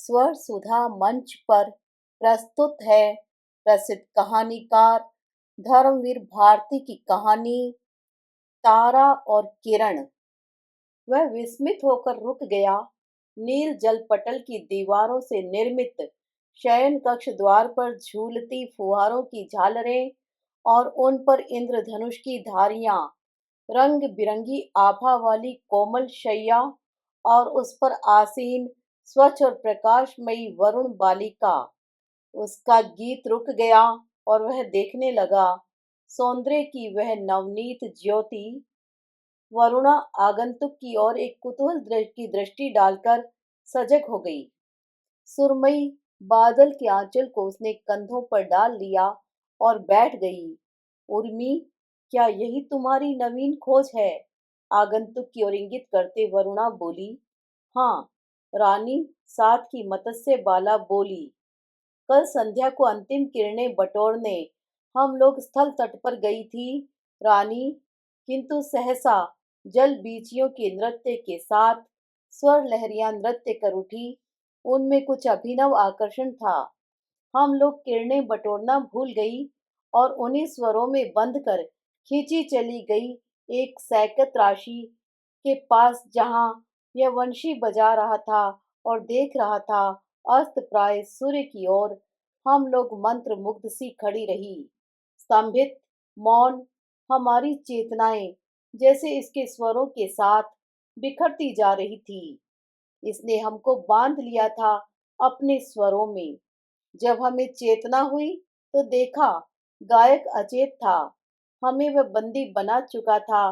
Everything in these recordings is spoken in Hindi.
स्वर सुधा मंच पर प्रस्तुत है प्रसिद्ध कहानीकार धर्मवीर भारती की कहानी तारा और किरण। वह विस्मित होकर रुक गया। नील जलपटल की दीवारों से निर्मित शयन कक्ष द्वार पर झूलती फुहारों की झालरें और उन पर इंद्रधनुष की धारियां, रंग बिरंगी आभा वाली कोमल शैया और उस पर आसीन स्वच्छ और प्रकाशमयी वरुण बालिका। उसका गीत रुक गया और वह देखने लगा। सौंदर्य की वह नवनीत ज्योति वरुणा आगंतुक की ओर एक कुतूहल की दृष्टि डालकर सजग हो गई। सुरमई बादल के आंचल को उसने कंधों पर डाल लिया और बैठ गई। उर्मी, क्या यही तुम्हारी नवीन खोज है? आगंतुक की ओर इंगित करते वरुणा बोली। हाँ, रानी साथ की मत्स्य बाला बोली। कल संध्या को अंतिम किरणें बटोरने हम लोग स्थल तट पर गई थी रानी, किंतु सहसा जल बीचियों के नृत्य के साथ स्वर लहरियां नृत्य कर उठी। उनमें कुछ अभिनव आकर्षण था। हम लोग किरणें बटोरना भूल गई और उन्हीं स्वरों में बंद कर खींची चली गई एक सैकत राशि के पास, जहां यह वंशी बजा रहा था और देख रहा था अस्त प्राय सूर्य की ओर। हम लोग मंत्र मुग्ध सी खड़ी रही, स्तंभित, मौन। हमारी चेतनाएं जैसे इसके स्वरों के साथ बिखरती जा रही थी। इसने हमको बांध लिया था अपने स्वरों में। जब हमें चेतना हुई तो देखा गायक अचेत था। हमें वह बंदी बना चुका था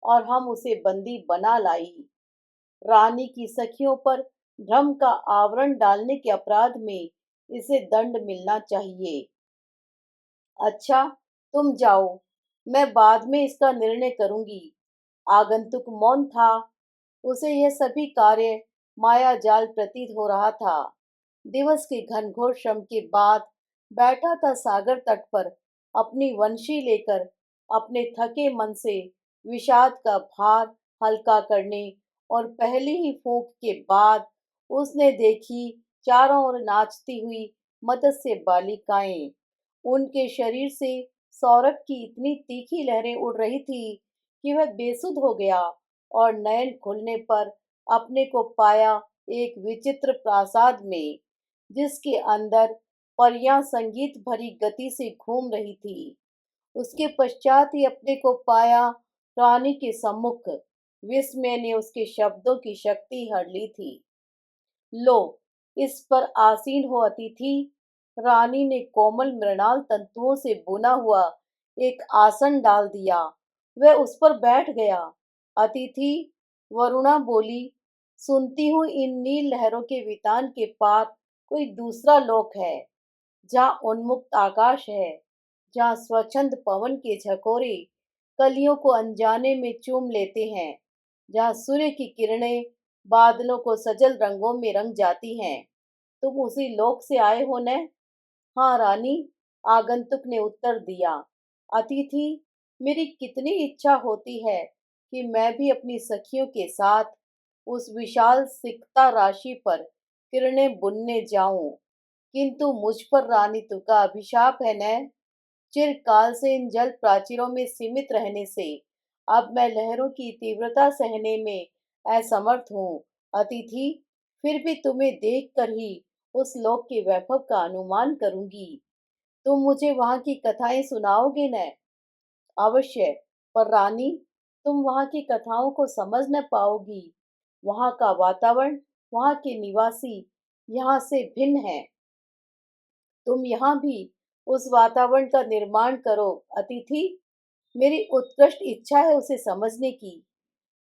और हम उसे बंदी बना लाई। रानी की सखियों पर भ्रम का आवरण डालने के अपराध में इसे दंड मिलना चाहिए। अच्छा, तुम जाओ, मैं बाद में इसका निर्णय करूंगी। आगंतुक मौन था। उसे यह सभी कार्य माया जाल प्रतीत हो रहा था। दिवस के घनघोर श्रम के बाद बैठा था सागर तट पर अपनी वंशी लेकर, अपने थके मन से विषाद का भार हल्का करने। और पहली ही फूंक के बाद उसने देखी चारों ओर नाचती हुई मत्स्य बालिकाएं। उनके शरीर से सौरभ की इतनी तीखी लहरें उड़ रही थी कि वह बेसुध हो गया और नयन खुलने पर अपने को पाया एक विचित्र प्रासाद में, जिसके अंदर परियां संगीत भरी गति से घूम रही थी। उसके पश्चात ही अपने को पाया रानी के सम्मुख। विस्मय ने उसके शब्दों की शक्ति हर ली थी। लो, इस पर आसीन हो अतिथि। रानी ने कोमल मृणाल तंतुओं से बुना हुआ एक आसन डाल दिया। वह उस पर बैठ गया। अतिथि, वरुणा बोली, सुनती हूँ इन नील लहरों के वितान के पार कोई दूसरा लोक है, जहाँ उन्मुक्त आकाश है, जहाँ स्वच्छंद पवन के झकोरे कलियों को अनजाने में चूम लेते हैं, जहाँ सूर्य की किरणें बादलों को सजल रंगों में रंग जाती हैं। तुम उसी लोक से आए हो न? हाँ रानी, आगंतुक ने उत्तर दिया। अतिथि, मेरी कितनी इच्छा होती है कि मैं भी अपनी सखियों के साथ उस विशाल सिकता राशि पर किरणें बुनने जाऊं, किंतु मुझ पर रानीतु का अभिशाप है न। चिरकाल से इन जल प्राचीरों में सीमित रहने से अब मैं लहरों की तीव्रता सहने में असमर्थ हूँ। अतिथि, फिर भी तुम्हें देखकर ही उस लोक के वैभव का अनुमान करूंगी। तुम मुझे वहां की कथाएं सुनाओगे न? अवश्य, पर रानी, तुम वहां की कथाओं को समझ न पाओगी। वहां का वातावरण, वहां के निवासी यहाँ से भिन्न है। तुम यहाँ भी उस वातावरण का निर्माण करो अतिथि। मेरी उत्कृष्ट इच्छा है उसे समझने की।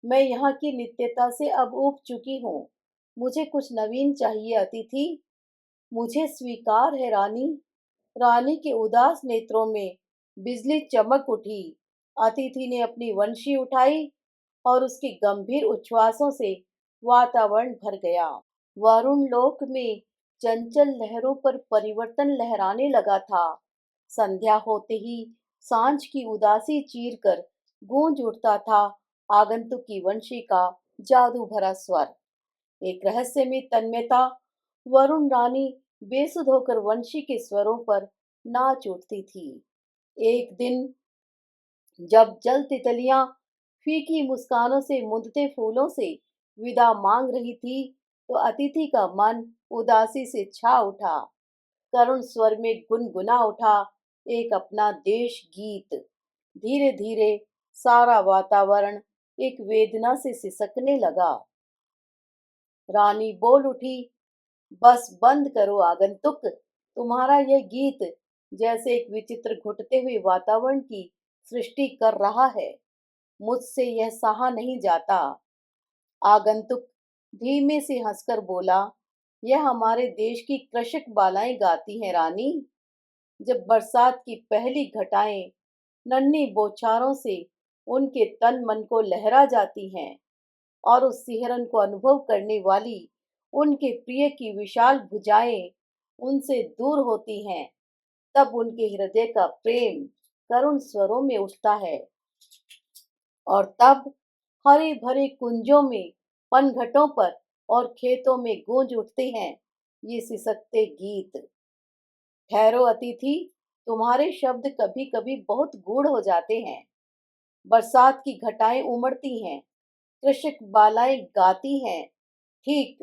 मैं यहाँ की नित्यता से अब ऊब चुकी हूँ। मुझे कुछ नवीन चाहिए अतिथि। मुझे स्वीकार है रानी। रानी के उदास नेत्रों में बिजली चमक उठी। अतिथि ने अपनी वंशी उठाई और उसके गंभीर उच्छ्वासों से वातावरण भर गया। वरुण लोक में चंचल लहरों पर परिवर्तन लहराने लगा था। संध्या होते ही सांझ की उदासी चीर कर गूंज उठता था आगंतुक की वंशी का जादू भरा स्वर। एक रहस्यमय तन्मयता वरुण रानी बेसुध होकर वंशी के स्वरों पर नाच उठती थी। एक दिन जब जल तितलियां फीकी मुस्कानों से मुंदते फूलों से विदा मांग रही थी, तो अतिथि का मन उदासी से छा उठा। करुण स्वर में गुनगुना उठा एक अपना देश गीत। धीरे धीरे सारा वातावरण एक वेदना से सिसकने लगा। रानी बोल उठी, बस बंद करो आगंतुक, तुम्हारा यह गीत जैसे एक विचित्र घुटते हुए वातावरण की सृष्टि कर रहा है। मुझसे यह सहा नहीं जाता। आगंतुक धीमे से हंसकर बोला, यह हमारे देश की कृषक बालाएं गाती हैं रानी। जब बरसात की पहली घटाएं नन्ही बौछारों से उनके तन मन को लहरा जाती हैं और उस सिहरन को अनुभव करने वाली उनके प्रिय की विशाल भुजाएं उनसे दूर होती हैं, तब उनके हृदय का प्रेम करुण स्वरों में उठता है। और तब हरे भरे कुंजों में, पनघटों पर और खेतों में गूंज उठते हैं ये सिसकते गीत। ठहरो अतिथि, तुम्हारे शब्द कभी कभी बहुत गूढ़ हो जाते हैं। बरसात की घटाएं उमड़ती हैं, कृषक बालाएं गाती हैं, ठीक,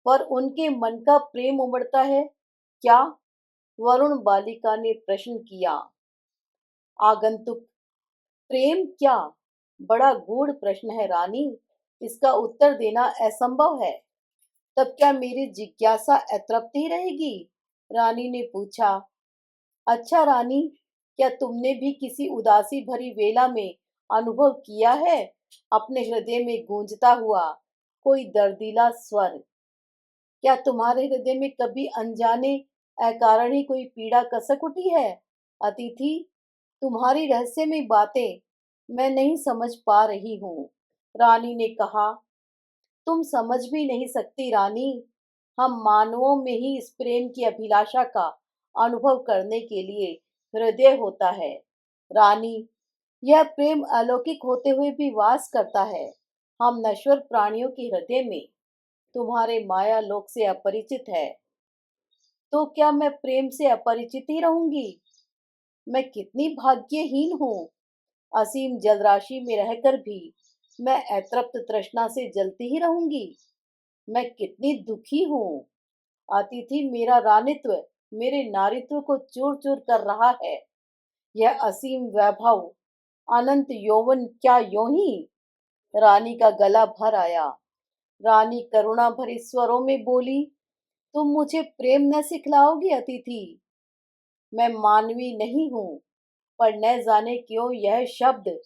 पर उनके मन का प्रेम उमड़ता है क्या? वरुण बालिका ने प्रश्न किया। आगंतुक, प्रेम क्या? बड़ा गूढ़ प्रश्न है रानी, इसका उत्तर देना असंभव है। तब क्या मेरी जिज्ञासा अतृप्त ही रहेगी? रानी ने पूछा। अच्छा रानी, क्या तुमने भी किसी उदासी भरी वेला में अनुभव किया है अपने हृदय में गूंजता हुआ कोई दर्दीला स्वर? क्या तुम्हारे हृदय में कभी अनजाने अकारण ही कोई पीड़ा कसक उठी है? अतिथि, तुम्हारी रहस्यमयी बातें मैं नहीं समझ पा रही हूँ। रानी ने कहा। तुम समझ भी नहीं सकती रानी। हम मानवों में ही इस प्रेम की अभिलाषा का अनुभव करने के लिए हृदय होता है। रानी, यह प्रेम अलौकिक होते हुए भी वास करता है हम नश्वर प्राणियों के हृदय में। तुम्हारे माया लोक से अपरिचित है, तो क्या मैं प्रेम से अपरिचित ही रहूंगी? मैं कितनी भाग्यहीन हूँ। असीम जलराशि में रहकर भी मैं अतृप्त तृष्णा से जलती ही रहूंगी। मैं कितनी दुखी हूँ। अतिथि, मेरा रानित्व मेरे नारित्व को चूर चूर कर रहा है। यह असीम वैभव, अनंत यौवन क्या यूं ही? रानी का गला भर आया। रानी करुणा भरे स्वरों में बोली, तुम मुझे प्रेम न सिखलाओगी अतिथि। मैं मानवी नहीं हूँ, पर न जाने क्यों यह शब्द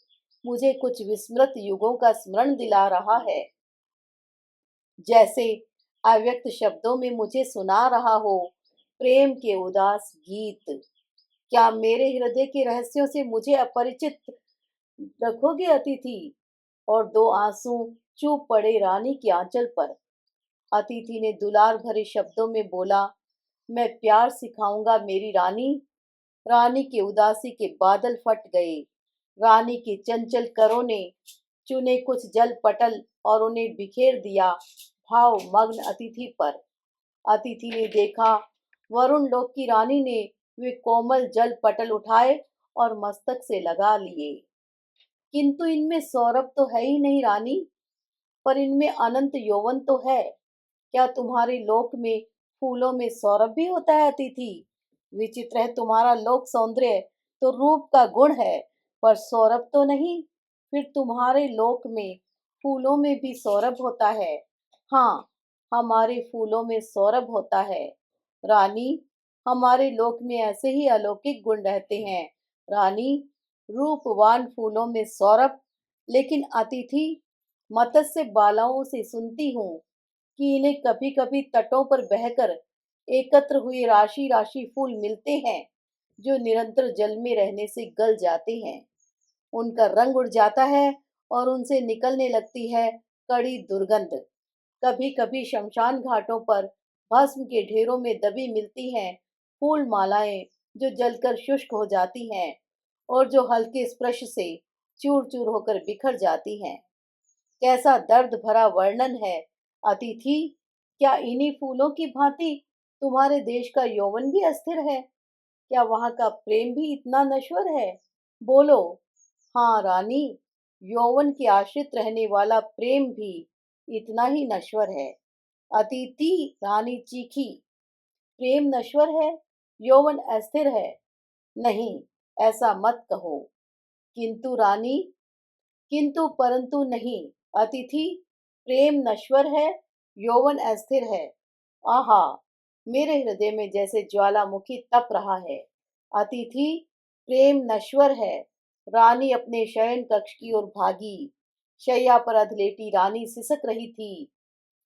मुझे कुछ विस्मृत युगों का स्मरण दिला रहा है, जैसे अव्यक्त शब्दों में मुझे सुना रहा हो प्रेम के उदास गीत। क्या मेरे हृदय के रहस्यों से मुझे अपरिचित रखोगे अतिथि? और दो आंसू चूप पड़े रानी की आंचल पर। अतिथि ने दुलार भरे शब्दों में बोला, मैं प्यार सिखाऊंगा मेरी रानी। रानी के उदासी के बादल फट गए। रानी की चंचल करों ने चुने कुछ जल पटल और उन्हें बिखेर दिया भाव मग्न अतिथि पर। अतिथि ने देखा, वरुण लोक की रानी ने वे कोमल जल पटल उठाए और मस्तक से लगा लिए। किंतु इनमें सौरभ तो है ही नहीं रानी, पर इनमें अनंत यौवन तो है। क्या तुम्हारे लोक में फूलों में सौरभ भी होता है अतिथि? विचित्र है तुम्हारा लोक सौंदर्य तो रूप का गुण है, पर सौरभ तो नहीं। फिर तुम्हारे लोक में फूलों में भी सौरभ होता है। हाँ, हमारे फूलों में सौरभ होता है रानी। हमारे लोक में ऐसे ही अलौकिक गुण रहते हैं रानी। रूपवान फूलों में सौरभ। लेकिन अतिथि, मत्स्य बालाओं से सुनती हूँ कि इन्हें कभी कभी तटों पर बहकर एकत्र हुए राशि राशि फूल मिलते हैं, जो निरंतर जल में रहने से गल जाते हैं। उनका रंग उड़ जाता है और उनसे निकलने लगती है कड़ी दुर्गंध। कभी कभी शमशान घाटों पर भस्म के ढेरों में दबी मिलती हैं फूल मालाएं, जो जलकर शुष्क हो जाती हैं और जो हल्के स्पर्श से चूर चूर होकर बिखर जाती हैं। कैसा दर्द भरा वर्णन है अतिथि। क्या इन्हीं फूलों की भांति तुम्हारे देश का यौवन भी अस्थिर है? क्या वहां का प्रेम भी इतना नश्वर है? बोलो। हाँ रानी, यौवन के आश्रित रहने वाला प्रेम भी इतना ही नश्वर है। अतिथि रानी चीखी। प्रेम नश्वर है, यौवन अस्थिर है। नहीं, ऐसा मत कहो। किंतु रानी, किंतु परंतु नहीं। अतिथि, प्रेम नश्वर है, यौवन अस्थिर है। आहा, मेरे हृदय में जैसे ज्वालामुखी तप रहा है। अतिथि, प्रेम नश्वर है। रानी अपने शयन कक्ष की ओर भागी। शैया पर अधलेटी रानी सिसक रही थी।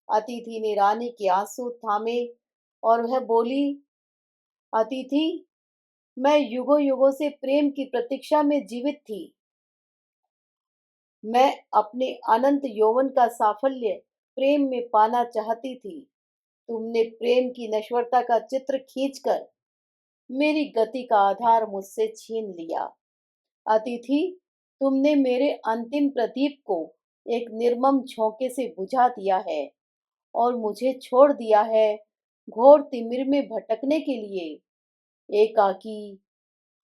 अतिथि ने रानी के आंसू थामे और वह बोली, अतिथि, मैं युगों युगों से प्रेम की प्रतीक्षा में जीवित थी। मैं अपने अनंत यौवन का साफल्य प्रेम में पाना चाहती थी। तुमने प्रेम की नश्वरता का चित्र खींचकर मेरी गति का आधार मुझसे छीन लिया। अतिथि, तुमने मेरे अंतिम प्रदीप को एक निर्मम झोंके से बुझा दिया है और मुझे छोड़ दिया है घोर तिमिर में भटकने के लिए। एकाकी,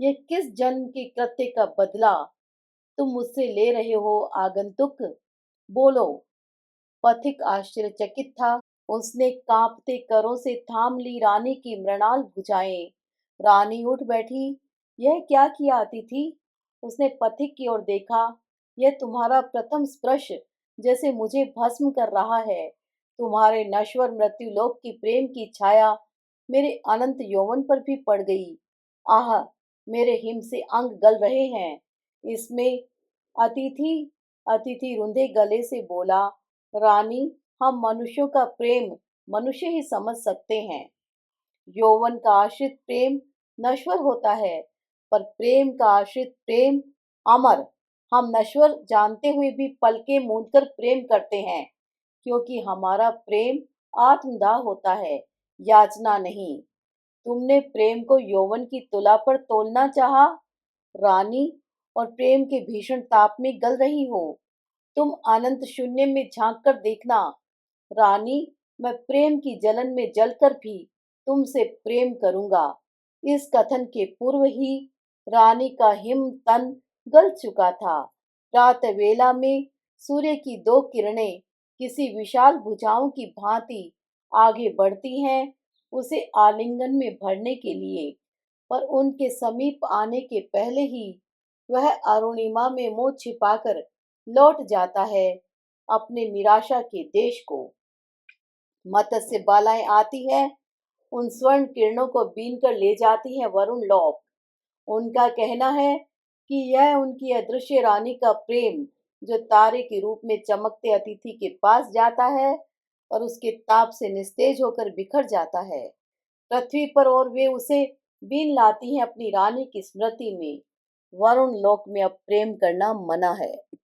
यह किस जन्म के कृत्य का बदला तुम मुझसे ले रहे हो आगंतुक? बोलो। पथिक आश्चर्यचकित था। उसने कांपते करों से थाम ली रानी की मृणाल भुजाएं। रानी उठ बैठी। यह क्या किया अतिथि? उसने पथिक की ओर देखा। यह तुम्हारा प्रथम स्पर्श जैसे मुझे भस्म कर रहा है। तुम्हारे नश्वर मृत्युलोक की प्रेम की छाया मेरे अनंत यौवन पर भी पड़ गई। आह, मेरे हिम से अंग गल रहे हैं इसमें। अतिथि, अतिथि रुंधे गले से बोला, रानी, हम मनुष्यों का प्रेम मनुष्य ही समझ सकते हैं। यौवन का आश्रित प्रेम नश्वर होता है, पर प्रेम का आश्रित प्रेम अमर। हम नश्वर जानते हुए भी पलके मूंदकर प्रेम करते हैं, क्योंकि हमारा प्रेम आत्मदाह होता है, याचना नहीं। तुमने प्रेम को यौवन की तुला पर तोलना चाहा, रानी, और प्रेम के भीषण ताप में गल रही हो। तुम अनंत शून्य में झांक कर देखना, रानी, मैं प्रेम की जलन में जलकर भी तुमसे प्रेम करूंगा। इस कथन के पूर्व ही रानी का हिम तन गल चुका था। रात वेला में सूर्य की दो किरणें किसी विशाल भुजाओं की भांति आगे बढ़ती हैं उसे आलिंगन में भरने के लिए, पर उनके समीप आने के पहले ही वह अरुणिमा में मुंह छिपाकर लौट जाता है अपने निराशा के देश को। मत्स्य बालाएं आती है, उन स्वर्ण किरणों को बीन कर ले जाती है वरुण लोक। उनका कहना है कि यह उनकी अदृश्य रानी का प्रेम जो तारे के रूप में चमकते अतिथि के पास जाता है और उसके ताप से निस्तेज होकर बिखर जाता है पृथ्वी पर, और वे उसे बीन लाती हैं अपनी रानी की स्मृति में। वरुण लोक में अब प्रेम करना मना है।